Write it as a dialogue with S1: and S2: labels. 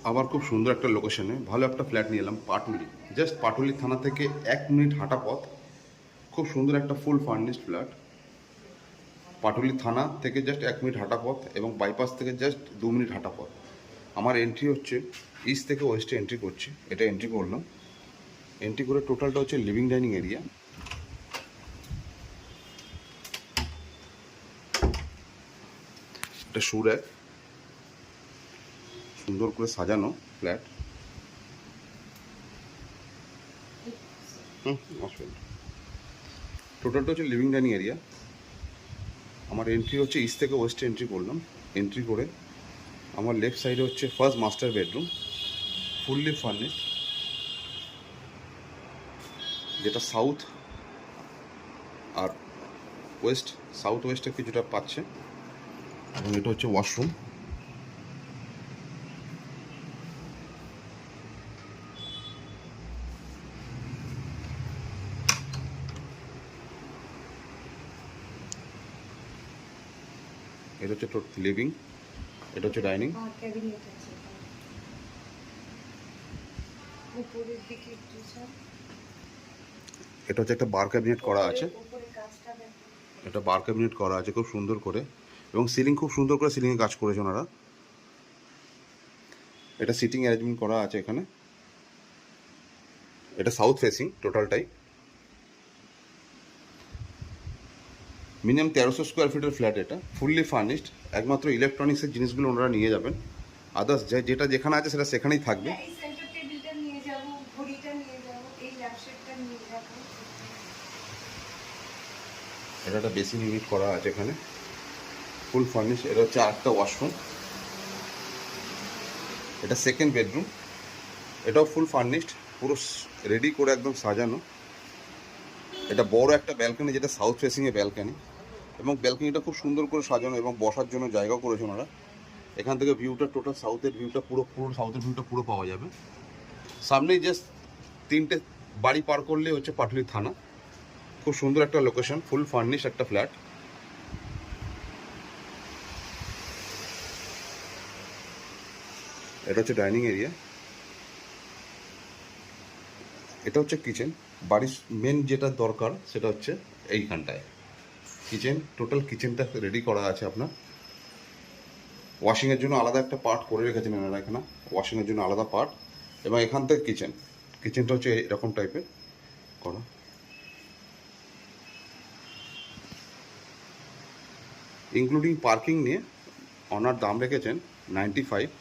S1: আবার খুব সুন্দর একটা লোকেশনে ভালো একটা ফ্ল্যাট নিয়ে এলাম পাটুলি। জাস্ট পাটুলি থানা থেকে 1 মিনিট হাঁটা পথ। খুব সুন্দর একটা ফুল ফার্নিশড ফ্ল্যাট। পাটুলি থানা থেকে জাস্ট 1 মিনিট হাঁটা পথ এবং বাইপাস থেকে জাস্ট 2 মিনিট হাঁটা পথ। আমার এন্ট্রি হচ্ছে ইস্ট থেকে ওয়েস্টে এন্ট্রি করছি। এটা এন্ট্রি করলাম। এন্ট্রি করে টোটালটা হচ্ছে লিভিং ডাইনিং এরিয়া। এটা সুর এক সুন্দর করে সাজানো ফ্ল্যাট। আসবেন। টোটালটা হচ্ছে লিভিং ডাইনিং এরিয়া। আমার এন্ট্রি হচ্ছে ইস্ট থেকে ওয়েস্টে এন্ট্রি করলাম। এন্ট্রি করে আমার লেফট সাইডে হচ্ছে first master bedroom, fully furnished, যেটা সাউথ আর ওয়েস্ট, সাউথ ওয়েস্টে কিছুটা পাচ্ছে। এবং এটা হচ্ছে ওয়াশরুম। এটা হচ্ছে লিভিং, এটা হচ্ছে ডাইনিং।
S2: ক্যাবিনেট আছে উপরের দিকে একটু স্যার।
S1: এটা হচ্ছে একটা বার ক্যাবিনেট করা আছে।
S2: উপরে কাজটা দেখো।
S1: এটা বার ক্যাবিনেট করা আছে খুব সুন্দর করে, এবং সিলিং খুব সুন্দর করে সিলিংয়ে কাজ করেছে ওনারা। এটা সিটিং অ্যারেঞ্জমেন্ট করা আছে এখানে। এটা সাউথ ফেসিং টোটালটাই। মিনিমাম 1300 স্কোয়ার ফিটের ফ্ল্যাট। এটা ফুললি ফার্নিশড। একমাত্র ইলেকট্রনিক্সের জিনিসগুলো ওনারা নিয়ে যাবেন। আদার্স যেটা যেখানে আছে সেটা সেখানেই থাকবে।
S2: এই সেন্টার টেবিলটা নিয়ে যাব, ঘড়িটা নিয়ে যাব, এই ল্যাপটপটা নিয়ে যাব।
S1: এটা একটা বেসিন ইউনিট করা আছে এখানে, ফুল ফার্নিশ। এটা হচ্ছে আরেকটা ওয়াশরুম। এটা সেকেন্ড বেডরুম। এটাও ফুল ফার্নিশড, পুরো রেডি করে একদম সাজানো। এটা বড় একটা ব্যালকনি, যেটা সাউথ ফেসিংয়ে ব্যালকনি, এবং ব্যালকনিটা খুব সুন্দর করে সাজানো এবং বসার জন্য জায়গা করেছে ওনারা। এখান থেকে ভিউটা, টোটাল সাউথের ভিউটা, পুরো সাউথের ভিউটা পুরো পাওয়া যাবে। সামনেই জাস্ট 3টে বাড়ি পার করলে হচ্ছে পাটুলি থানা। খুব সুন্দর একটা লোকেশন, ফুল ফার্নিশ একটা ফ্ল্যাট। এটা হচ্ছে ডাইনিং এরিয়া। এটা হচ্ছে কিচেন। বাড়ির মেন যেটা দরকার সেটা হচ্ছে এইখানটায় কিচেন। টোটাল কিচেনটা রেডি করা আছে আপনার। ওয়াশিংয়ের জন্য আলাদা একটা পার্ট করে রেখেছেন এনারা এখানে, ওয়াশিংয়ের জন্য আলাদা পার্ট। এবং এখান থেকে কিচেনটা হচ্ছে এরকম টাইপের করা। ইনক্লুডিং পার্কিং নিয়ে ওনার দাম রেখেছেন 95।